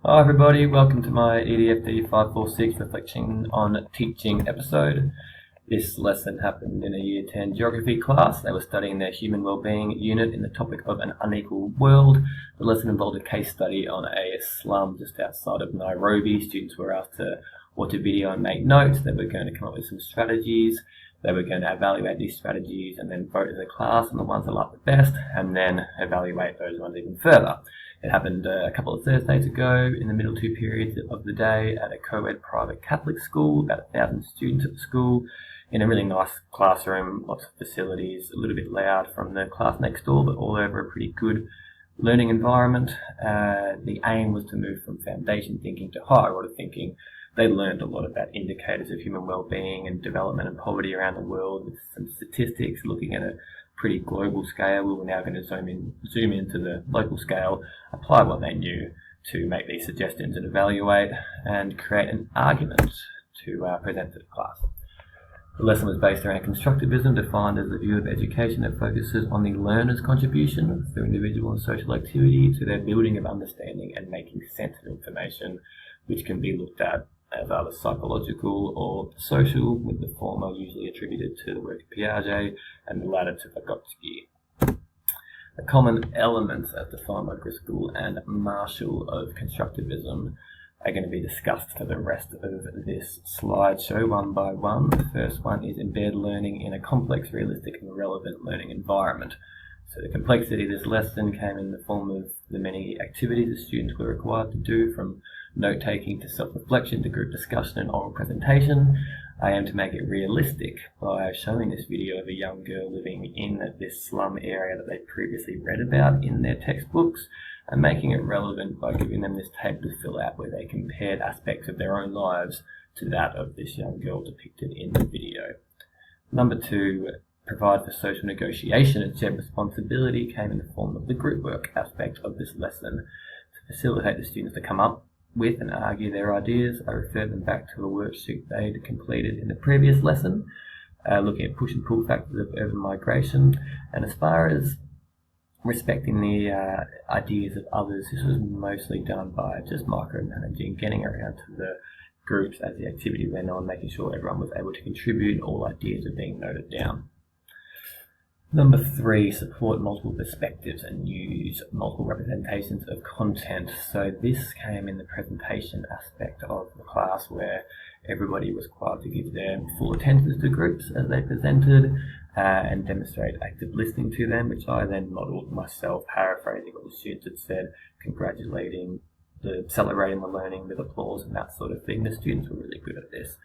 Hi everybody, welcome to my EDFD 546 Reflection on Teaching episode. This lesson happened in a Year 10 geography class. They were studying their human wellbeing unit in the topic of an unequal world. The lesson involved a case study on a slum just outside of Nairobi. Students were asked to watch a video and make notes. They were going to come up with some strategies. They were going to evaluate these strategies and then vote as a class on the ones they liked the best, and then evaluate those ones even further. It happened a couple of Thursdays ago in the middle two periods of the day at a co-ed private Catholic school, about 1,000 students at the school, in a really nice classroom, lots of facilities, a little bit loud from the class next door, but all over a pretty good learning environment. The aim was to move from foundation thinking to higher order thinking. They learned a lot about indicators of human well-being and development and poverty around the world, with some statistics looking at a pretty global scale. We were now going to zoom into the local scale, apply what they knew to make these suggestions and evaluate, and create an argument to present to the class. The lesson was based around constructivism, defined as the view of education that focuses on the learner's contribution through individual and social activity to their building of understanding and making sense of information, which can be looked at as either psychological or social, with the former usually attributed to the work of Piaget and the latter to Vygotsky. The common elements as defined by Driscoll and Marshall of constructivism are going to be discussed for the rest of this slideshow one by one. The first one is embed learning in a complex, realistic and relevant learning environment. So the complexity of this lesson came in the form of the many activities the students were required to do, from note-taking to self-reflection to group discussion and oral presentation. I aim to make it realistic by showing this video of a young girl living in this slum area that they previously read about in their textbooks, and making it relevant by giving them this table to fill out where they compared aspects of their own lives to that of this young girl depicted in the video. Number two, provide for social negotiation and shared responsibility came in the form of the group work aspect of this lesson. To facilitate the students to come up with and argue their ideas, I referred them back to a worksheet they'd completed in the previous lesson, looking at push and pull factors of urban migration. And as far as respecting the ideas of others, this was mostly done by just micromanaging, getting around to the groups as the activity went on, making sure everyone was able to contribute, all ideas are being noted down. Number three, support multiple perspectives and use multiple representations of content. So this came in the presentation aspect of the class, where everybody was required to give their full attention to groups as they presented and demonstrate active listening to them, which I then modelled myself, paraphrasing what the students had said, celebrating the learning with applause and that sort of thing. The students were really good at this.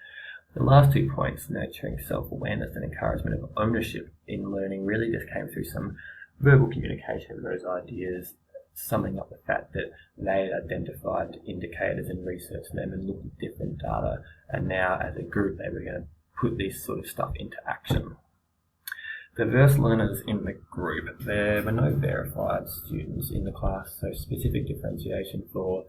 The last 2 points, nurturing self-awareness and encouragement of ownership in learning, really just came through some verbal communication of those ideas, summing up the fact that they had identified indicators and researched them and looked at different data, and now as a group they were going to put this sort of stuff into action. Diverse learners in the group. There were no verified students in the class, so specific differentiation for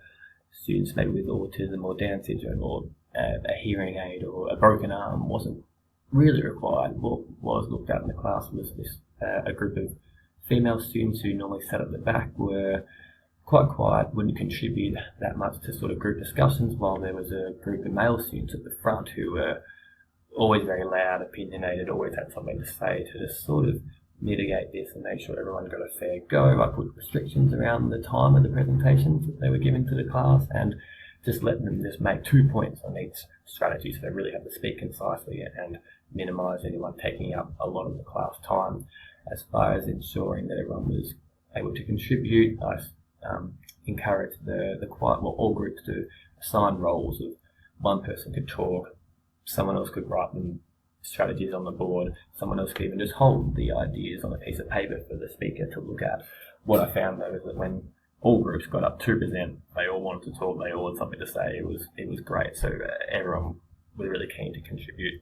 students maybe with autism or Down syndrome or a hearing aid or a broken arm wasn't really required. What was looked at in the class was a group of female students who normally sat at the back were quite quiet, wouldn't contribute that much to sort of group discussions, while there was a group of male students at the front who were always very loud, opinionated, always had something to say. To just sort of mitigate this and make sure everyone got a fair go, I put restrictions around the time of the presentations that they were giving to the class, and just letting them just make 2 points on each strategy, so they really have to speak concisely and minimise anyone taking up a lot of the class time. As far as ensuring that everyone was able to contribute, I encouraged all groups to assign roles of one person could talk, someone else could write them strategies on the board, someone else could even just hold the ideas on a piece of paper for the speaker to look at. What I found though is that when all groups got up to present, they all wanted to talk, they all had something to say. It was great, so everyone was really keen to contribute.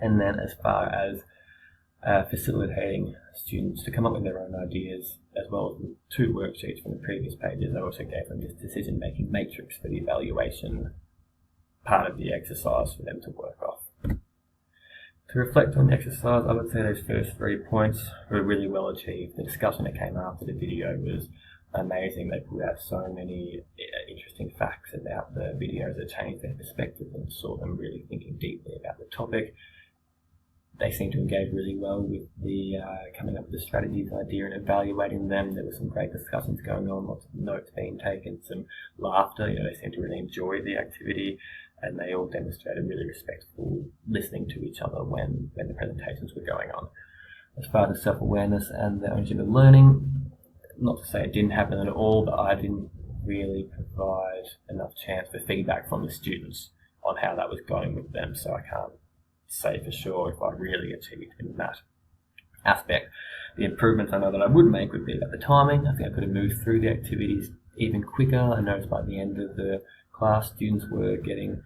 And then as far as facilitating students to come up with their own ideas, as well as the 2 worksheets from the previous pages, I also gave them this decision-making matrix for the evaluation part of the exercise for them to work off. To reflect on the exercise, I would say those first 3 points were really well achieved. The discussion that came after the video was amazing. They put out so many interesting facts about the videos that changed their perspective and saw them really thinking deeply about the topic. They seemed to engage really well with the coming up with the strategies, idea, and evaluating them. There were some great discussions going on, lots of notes being taken, some laughter. They seemed to really enjoy the activity, and they all demonstrated really respectful listening to each other when the presentations were going on. As far as self-awareness and the ownership of learning, not to say it didn't happen at all, but I didn't really provide enough chance for feedback from the students on how that was going with them, so I can't say for sure if I really achieved in that aspect. The improvements I know that I would make would be about the timing. I think I could have moved through the activities even quicker. I noticed by the end of the class, students were getting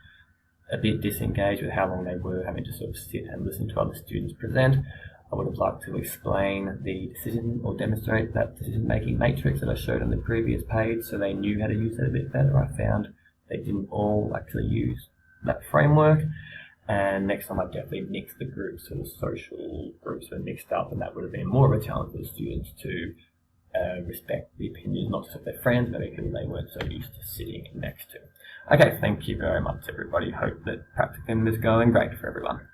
a bit disengaged with how long they were having to sort of sit and listen to other students present. I would have liked to explain the decision or demonstrate that decision-making matrix that I showed on the previous page so they knew how to use that a bit better. I found they didn't all actually use that framework. And next time I definitely mixed the groups, so the social groups were mixed up, and that would have been more of a challenge for the students to respect the opinions, not just of their friends, but people they weren't so used to sitting next to. Okay, thank you very much everybody. Hope that practicum is going great for everyone.